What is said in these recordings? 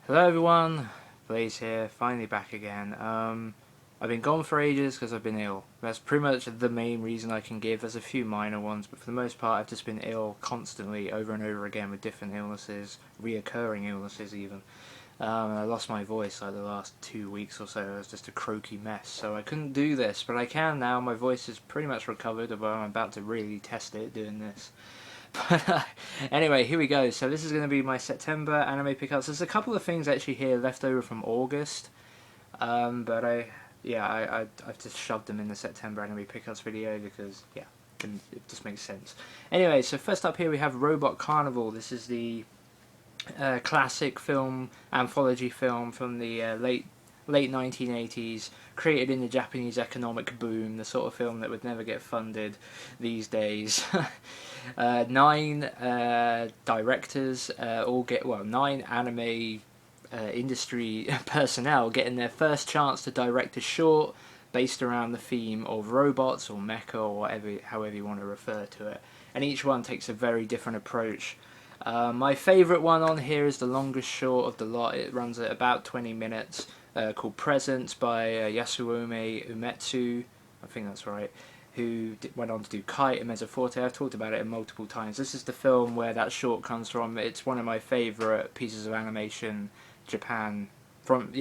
Hello everyone, Blaze here, finally back again. I've been gone for ages because I've been ill. That's pretty much the main reason I can give. There's a few minor ones, but for the most part I've just been ill constantly, over and over again, with different illnesses, reoccurring illnesses even. I lost my voice like the last 2 weeks or so. It was just a croaky mess, so I couldn't do this, but I can now. My voice is pretty much recovered, although I'm about to really test it doing this. But anyway, here we go. So this is going to be my September anime pickups. There's a couple of things actually here left over from August, but I've just shoved them in the September anime pickups video because it just makes sense. Anyway, so first up here we have Robot Carnival. This is the classic film, anthology film from the late 1980s, created in the Japanese economic boom, the sort of film that would never get funded these days. 9 directors, nine anime industry personnel getting their first chance to direct a short based around the theme of robots or mecha or however you want to refer to it. And each one takes a very different approach. My favourite one on here is the longest short of the lot. It runs at about 20 minutes, called Presents by Yasuome Umetsu, I think that's right, who went on to do Kite and Mezzoforte. I've talked about it multiple times. This is the film where that short comes from. It's one of my favourite pieces of animation Japan, from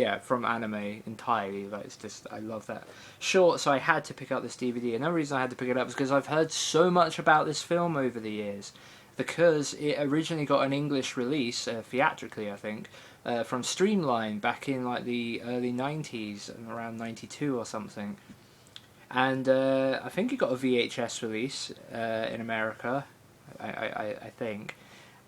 anime entirely. Like, it's just, I love that short, so I had to pick up this DVD. Another reason I had to pick it up is because I've heard so much about this film over the years, because it originally got an English release, theatrically I think, from Streamline back in like the early 90s, around 92 or something. And I think it got a VHS release in America, I think.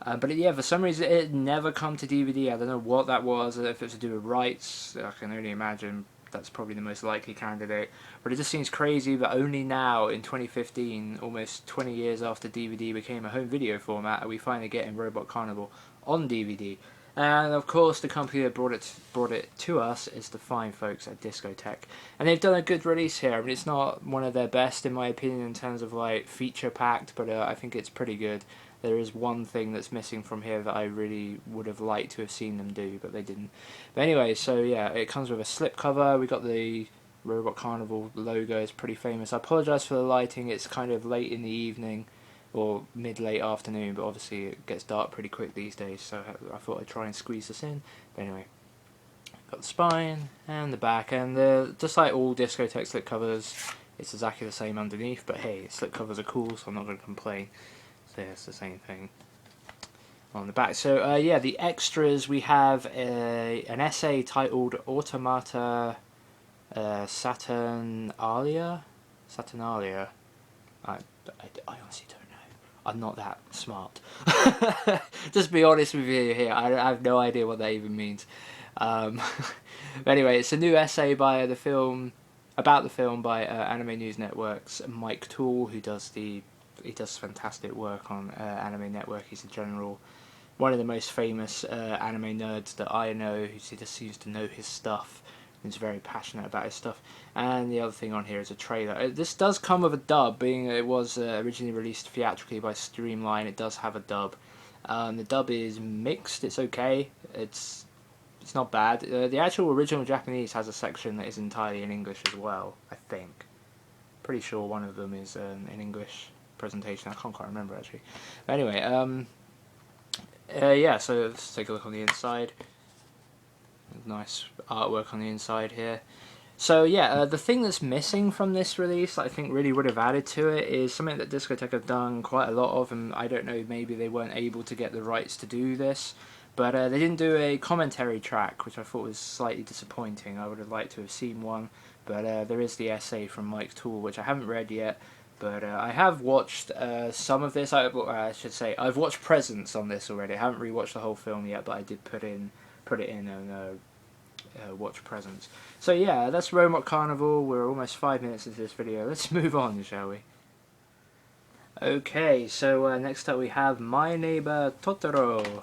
But for some reason it never come to DVD. I don't know what that was, if it was to do with rights. I can only imagine that's probably the most likely candidate. But it just seems crazy that only now, in 2015, almost 20 years after DVD became a home video format, are we finally getting Robot Carnival on DVD. And of course the company that brought it to us is the fine folks at Discotek. And they've done a good release here. I mean, it's not one of their best in my opinion in terms of like feature packed, but I think it's pretty good. There is one thing that's missing from here that I really would have liked to have seen them do, but they didn't. But anyway, so yeah, it comes with a slipcover. We got the Robot Carnival logo. It's pretty famous. I apologise for the lighting. It's kind of late in the evening, or mid-late afternoon, but obviously it gets dark pretty quick these days, so I thought I'd try and squeeze this in. But anyway, got the spine and the back, and just like all Discotek slipcovers, it's exactly the same underneath, but hey, slipcovers are cool, so I'm not going to complain. So yeah, it's the same thing on the back. So the extras, we have an essay titled Automata Saturnalia? I honestly don't know. I'm not that smart. Just be honest with you here. I have no idea what that even means. But anyway, it's a new essay about the film by Anime News Network's Mike Toole, who does fantastic work on Anime Network. He's in general one of the most famous anime nerds that I know, who just seems to know his stuff. He's very passionate about his stuff. And the other thing on here is a trailer. This does come with a dub, being it was originally released theatrically by Streamline. It does have a dub. The dub is mixed. It's okay. It's not bad. The actual original Japanese has a section that is entirely in English as well, I think. Pretty sure one of them is an English presentation. I can't quite remember actually. But anyway, so let's take a look on the inside. Nice artwork on the inside here. So the thing that's missing from this release, I think really would have added to it, is something that Discotek have done quite a lot of, and I don't know, maybe they weren't able to get the rights to do this, but they didn't do a commentary track, which I thought was slightly disappointing. I would have liked to have seen one, but there is the essay from Mike Toole, which I haven't read yet, but I have watched some of this. I should say, I've watched Presents on this already. I haven't rewatched the whole film yet, but I did put it in and watch Presents. So yeah, that's Robot Carnival. We're almost 5 minutes into this video. Let's move on, shall we? Okay, so next up we have My Neighbor Totoro.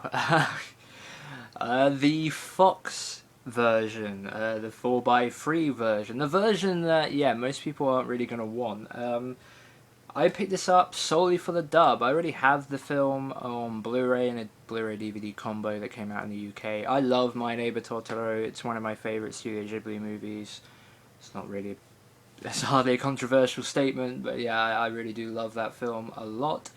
The Fox version, the 4x3 version. The version that, most people aren't really going to want. I picked this up solely for the dub. I already have the film on Blu-ray and a Blu-ray DVD combo that came out in the UK. I love My Neighbor Totoro. It's one of my favourite Studio Ghibli movies. It's not really... It's hardly a controversial statement, but yeah, I really do love that film a lot.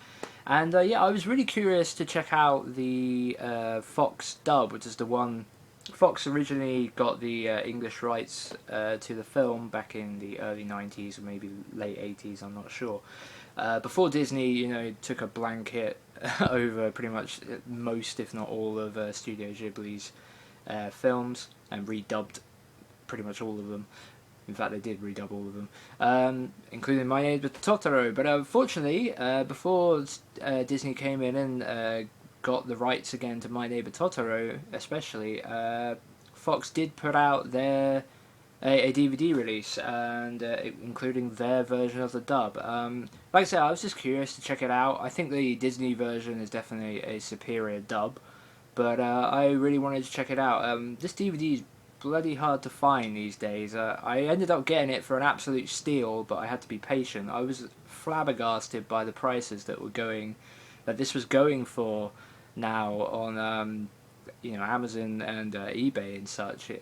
And yeah, I was really curious to check out the Fox dub, which is the one... Fox originally got the English rights to the film back in the early 90s or maybe late 80s, I'm not sure. Before Disney, you know, took a blanket over pretty much most, if not all, of Studio Ghibli's films and redubbed pretty much all of them. In fact, they did redub all of them, including My Neighbor Totoro. But unfortunately, before Disney came in and got the rights again to My Neighbor Totoro, especially, Fox did put out a DVD release, and including their version of the dub. Like I said, I was just curious to check it out. I think the Disney version is definitely a superior dub, but I really wanted to check it out. This DVD is bloody hard to find these days. I ended up getting it for an absolute steal, but I had to be patient. I was flabbergasted by the prices that this was going for now on you know, Amazon and eBay and such.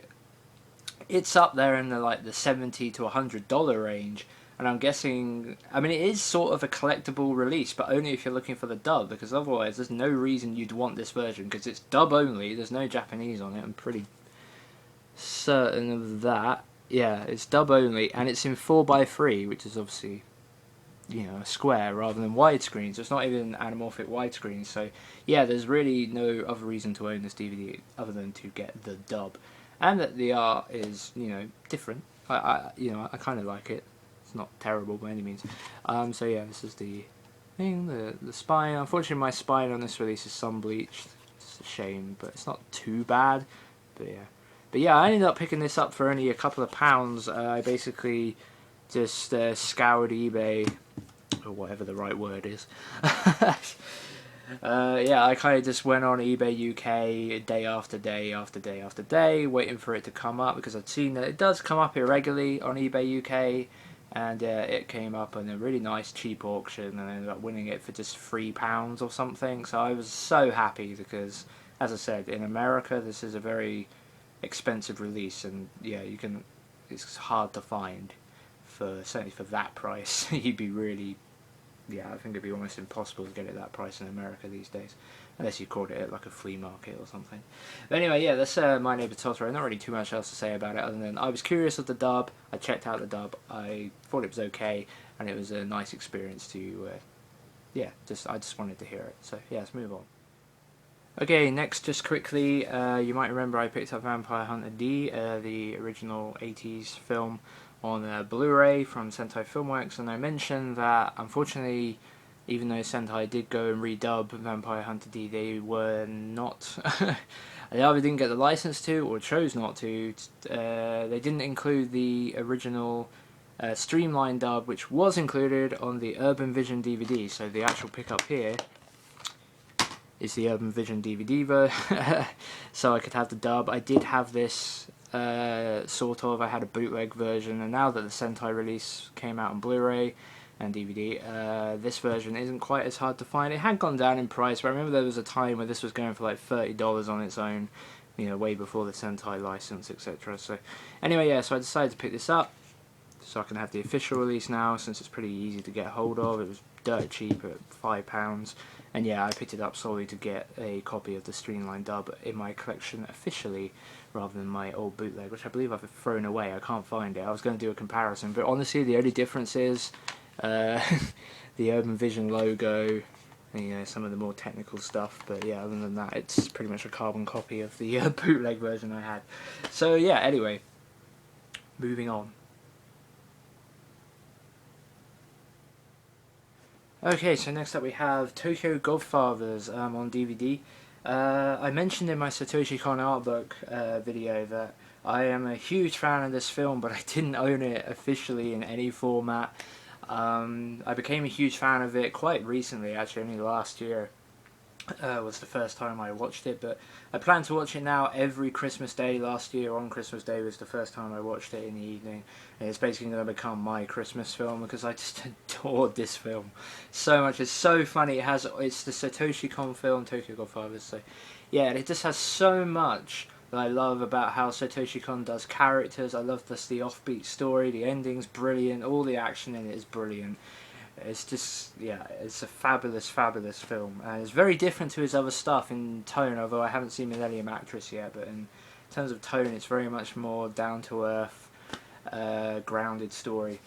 It's up there in the $70 to $100 range, and I'm guessing, I mean, it is sort of a collectible release, but only if you're looking for the dub, because otherwise there's no reason you'd want this version, because it's dub only. There's no Japanese on it. I'm pretty certain of that. Yeah, it's dub only, and it's in 4:3, which is obviously, you know, a square rather than widescreen, so it's not even anamorphic widescreen. So yeah, there's really no other reason to own this DVD other than to get the dub, and that the art is, you know, different. I kind of like it. It's not terrible by any means. So yeah, this is the thing, the spine. Unfortunately, my spine on this release is sun bleached. It's a shame, but it's not too bad. But yeah, I ended up picking this up for only a couple of pounds. I basically just scoured eBay, or whatever the right word is. Yeah, I kind of just went on eBay UK day after day after day after day, waiting for it to come up, because I'd seen that it does come up irregularly on eBay UK, and it came up in a really nice cheap auction, and I ended up winning it for just £3 or something. So I was so happy, because, as I said, in America this is a very expensive release, and yeah, it's hard to find. Certainly for that price, you'd be really, yeah, I think it'd be almost impossible to get it at that price in America these days, unless you caught it at like a flea market or something. But anyway, yeah, that's My Neighbor Totoro. Not really too much else to say about it, other than I was curious of the dub. I checked out the dub. I thought it was okay, and it was a nice experience to, yeah, I just wanted to hear it. So yeah, let's move on. Okay, next, just quickly, you might remember I picked up Vampire Hunter D, the original 80s film, on Blu-ray from Sentai Filmworks, and I mentioned that unfortunately, even though Sentai did go and redub Vampire Hunter D, they were not, they either didn't get the license to or chose not to. They didn't include the original streamlined dub, which was included on the Urban Vision DVD. So the actual pickup here is the Urban Vision DVD version, so I could have the dub. I did have this, sort of, I had a bootleg version, and now that the Sentai release came out on Blu-ray and DVD, this version isn't quite as hard to find. It had gone down in price, but I remember there was a time where this was going for like $30 on its own, you know, way before the Sentai license, etc. So anyway, yeah, so I decided to pick this up, so I can have the official release now, since it's pretty easy to get hold of. It was dirt cheap at £5, and yeah, I picked it up solely to get a copy of the streamlined dub in my collection officially, rather than my old bootleg, which I believe I've thrown away. I can't find it. I was going to do a comparison, but honestly the only difference is the Urban Vision logo, and, you know, some of the more technical stuff. But yeah, other than that, it's pretty much a carbon copy of the bootleg version I had. So yeah, anyway, moving on. Okay, so next up we have Tokyo Godfathers on DVD. I mentioned in my Satoshi Kon art book video that I am a huge fan of this film, but I didn't own it officially in any format. I became a huge fan of it quite recently, actually, only last year. was the first time I watched it, but I plan to watch it now every Christmas Day. Last year on Christmas Day was the first time I watched it in the evening, and it's basically going to become my Christmas film because I just adored this film so much. It's so funny. It's the Satoshi Kon film, Tokyo Godfathers. So yeah, it just has so much that I love about how Satoshi Kon does characters. I love the offbeat story. The ending's brilliant. All the action in it is brilliant. It's just, yeah, it's a fabulous, fabulous film. And it's very different to his other stuff in tone, although I haven't seen Millennium Actress yet, but in terms of tone, it's very much more down-to-earth, grounded story.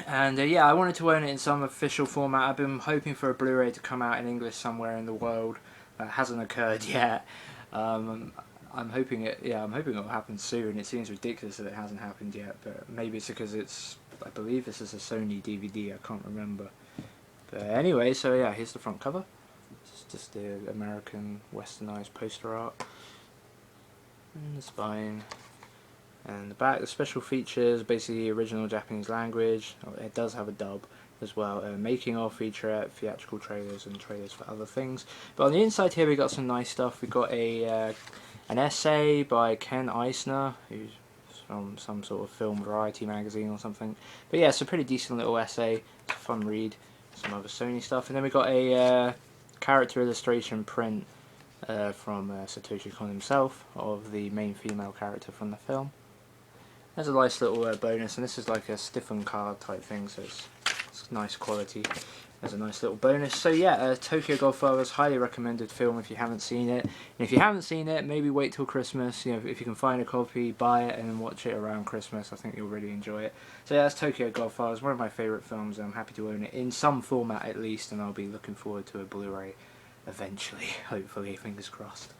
And yeah, I wanted to own it in some official format. I've been hoping for a Blu-ray to come out in English somewhere in the world. That hasn't occurred yet. I'm hoping it'll happen soon. It seems ridiculous that it hasn't happened yet, but maybe it's because I believe this is a Sony DVD, I can't remember. But anyway, so yeah, here's the front cover. It's just the American westernized poster art. And the spine. And the back, the special features, basically original Japanese language. It does have a dub as well. Making of, featurette, theatrical trailers, and trailers for other things. But on the inside here we got some nice stuff. We got an essay by Ken Eisner, who's from some sort of film variety magazine or something. But yeah, it's a pretty decent little essay. It's a fun read. Some other Sony stuff. And then we got a character illustration print from Satoshi Kon himself of the main female character from the film. There's a nice little bonus, and this is like a stiffen card type thing, so it's nice quality. There's a nice little bonus. So yeah, Tokyo Godfathers, highly recommended film if you haven't seen it. And if you haven't seen it, maybe wait till Christmas. You know, if you can find a copy, buy it and then watch it around Christmas. I think you'll really enjoy it. So yeah, that's Tokyo Godfathers, one of my favourite films. I'm happy to own it in some format at least, and I'll be looking forward to a Blu-ray eventually, hopefully, fingers crossed.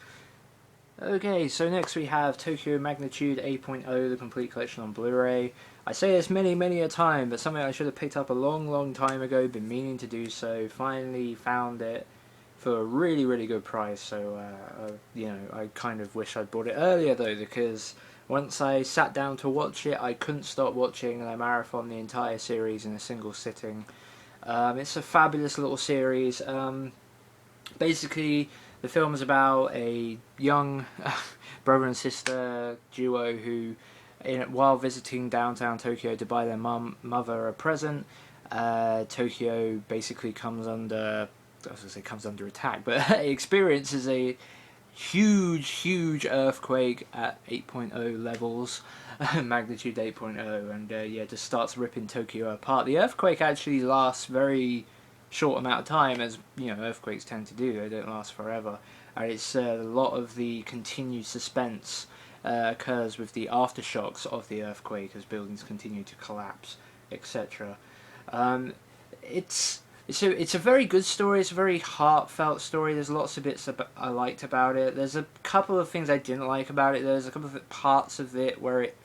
Okay, so next we have Tokyo Magnitude 8.0, the complete collection on Blu-ray. I say this many a time, but something I should have picked up a long time ago, been meaning to do so, finally found it for a really good price, so you know, I kind of wish I'd bought it earlier though, because once I sat down to watch it, I couldn't stop watching, and I marathoned the entire series in a single sitting. It's a fabulous little series. Basically, the film is about a young brother and sister duo who, while visiting downtown Tokyo to buy their mother a present, Tokyo basically comes under attack, but experiences a huge earthquake at 8.0 levels, magnitude 8.0, and yeah, just starts ripping Tokyo apart. The earthquake actually lasts very short amount of time, as you know, earthquakes tend to do. They don't last forever, and it's a lot of the continued suspense occurs with the aftershocks of the earthquake as buildings continue to collapse, etc. It's a very good story. It's a very heartfelt story. There's lots of bits I liked about it. There's a couple of things I didn't like about it. There's a couple of parts of it where it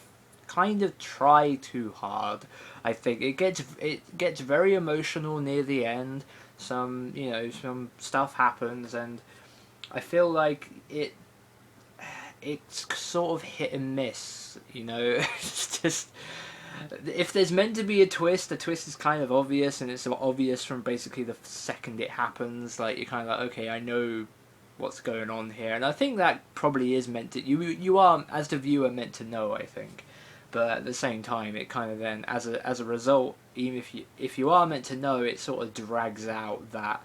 kind of tried too hard. I think it gets very emotional near the end. Some stuff happens, and I feel like it's sort of hit and miss. You know, it's just, if there's meant to be a twist, the twist is kind of obvious, and it's obvious from basically the second it happens. Like, you're kind of like, okay, I know what's going on here, and I think that probably is meant to. You are, as the viewer, meant to know, I think. But at the same time, it kind of then, as a result, even if you are meant to know, it sort of drags out that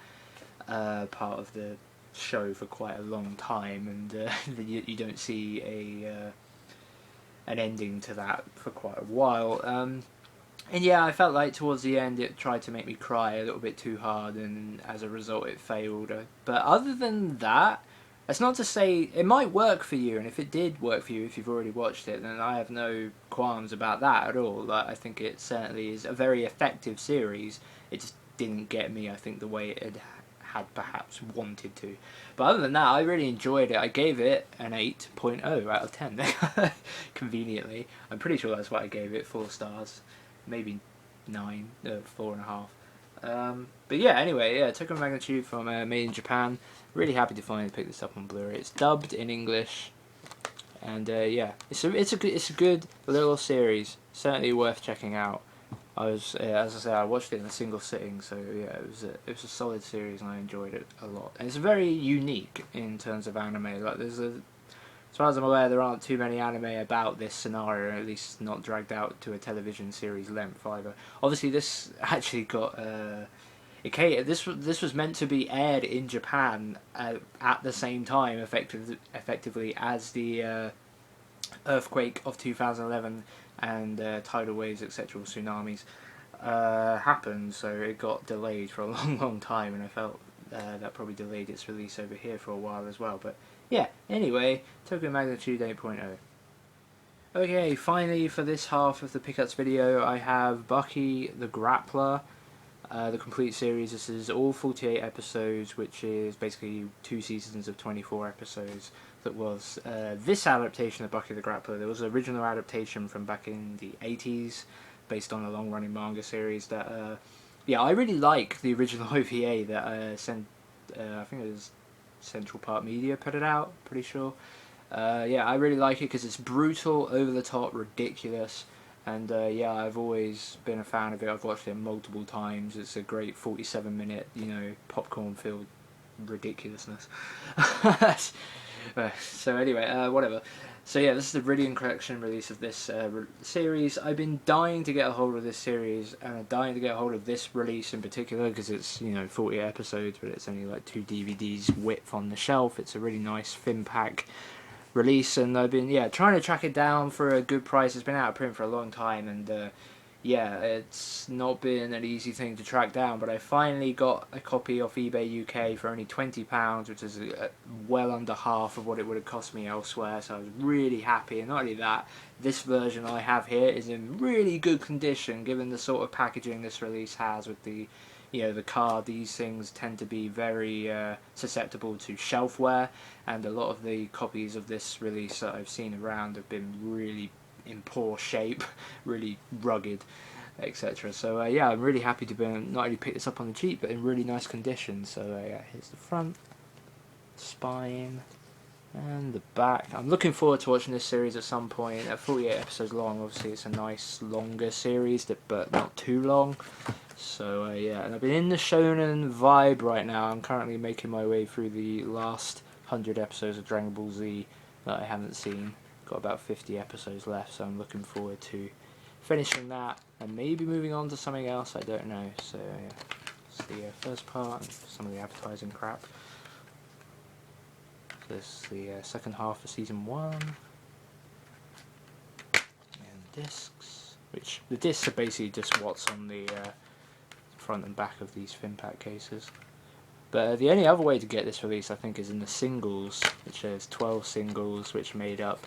part of the show for quite a long time, and you don't see an ending to that for quite a while. And yeah, I felt like towards the end it tried to make me cry a little bit too hard, and as a result it failed. But other than that, that's not to say it might work for you, and if it did work for you, if you've already watched it, then I have no qualms about that at all. Like, I think it certainly is a very effective series. It just didn't get me, I think, the way it had perhaps wanted to. But other than that, I really enjoyed it. I gave it an 8.0 out of 10, conveniently. I'm pretty sure that's what I gave it, 4 stars. Maybe 9, 4.5. But yeah, anyway, yeah, Tokyo Magnitude from Made in Japan. Really happy to finally pick this up on Blu-ray. It's dubbed in English, and yeah, it's a good little series. Certainly worth checking out. as I say, I watched it in a single sitting, so yeah, it was a solid series and I enjoyed it a lot. And it's very unique in terms of anime. Like as far as I'm aware, there aren't too many anime about this scenario, at least not dragged out to a television series length either. Obviously, this actually got this was meant to be aired in Japan at the same time, effectively as the earthquake of 2011 and tidal waves, etc., tsunamis happened. So it got delayed for a long time, and I felt that probably delayed its release over here for a while as well. But yeah, anyway, Tokyo Magnitude 8.0. Okay, finally for this half of the pickups video, I have Baki the Grappler, the complete series. This is all 48 episodes, which is basically 2 seasons of 24 episodes. That was this adaptation of Baki the Grappler. There was an original adaptation from back in the 80s, based on a long-running manga series that, yeah, I really like the original OVA that I think it was Central Park Media put it out, pretty sure. Yeah, I really like it because it's brutal, over the top, ridiculous, and yeah, I've always been a fan of it. I've watched it multiple times. It's a great 47-minute, you know, popcorn-filled ridiculousness. So anyway, whatever. So yeah, this is the Viridian collection release of this series. I've been dying to get a hold of this series, and dying to get a hold of this release in particular, because it's, you know, 40 episodes, but it's only like 2 DVDs width on the shelf. It's a really nice fin pack release, and I've been, yeah, trying to track it down for a good price. It's been out of print for a long time, and yeah, it's not been an easy thing to track down, but I finally got a copy off eBay UK for only £20, which is well under half of what it would have cost me elsewhere, so I was really happy. And not only that, this version I have here is in really good condition, given the sort of packaging this release has with the, you know, the card. These things tend to be very susceptible to shelf wear, and a lot of the copies of this release that I've seen around have been really in poor shape, really rugged, etc. So yeah, I'm really happy to be not only pick this up on the cheap, but in really nice condition. So yeah, here's the front, spine, and the back. I'm looking forward to watching this series at some point. At 48 episodes long, obviously it's a nice longer series, but not too long. So yeah, and I've been in the shonen vibe right now. I'm currently making my way through the last 100 episodes of Dragon Ball Z that I haven't seen. Got about 50 episodes left, so I'm looking forward to finishing that and maybe moving on to something else. I don't know. So yeah, it's the first part and some of the advertising crap. This is the second half of season 1, and discs. Which the discs are basically just what's on the front and back of these fin pack cases. But the only other way to get this release, I think, is in the singles, which is 12 singles, which made up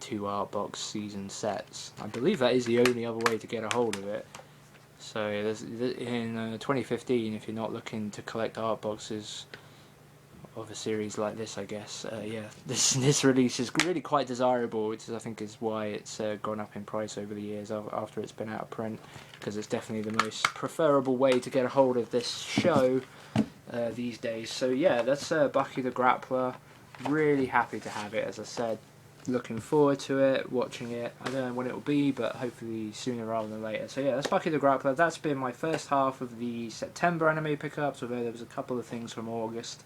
2 art box season sets. I believe that is the only other way to get a hold of it. So in 2015, if you're not looking to collect art boxes of a series like this, I guess, yeah, this release is really quite desirable, which I think is why it's gone up in price over the years after it's been out of print, because it's definitely the most preferable way to get a hold of this show these days. So yeah, that's Baki the Grappler. Really happy to have it, as I said. Looking forward to it, watching it. I don't know when it will be, but hopefully sooner rather than later. So yeah, that's Baki the Grappler. That's been my first half of the September anime pickups, although there was a couple of things from August.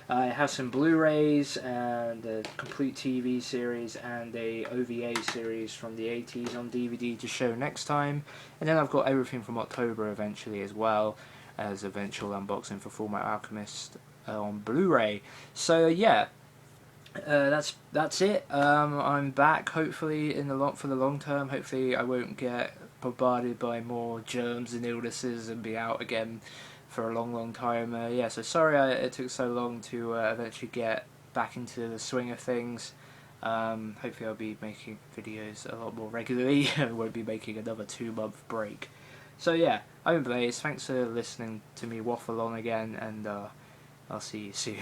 I have some Blu-rays and a complete TV series and a OVA series from the 80s on DVD to show next time. And then I've got everything from October eventually as well, as eventual unboxing for Fullmetal Alchemist on Blu-ray. So yeah. That's it. I'm back hopefully for the long term. Hopefully I won't get bombarded by more germs and illnesses and be out again for a long time. Yeah, so sorry it took so long to eventually get back into the swing of things. Hopefully I'll be making videos a lot more regularly. I won't be making another 2-month break. So yeah, I've been Blaze. Thanks for listening to me waffle on again, and I'll see you soon.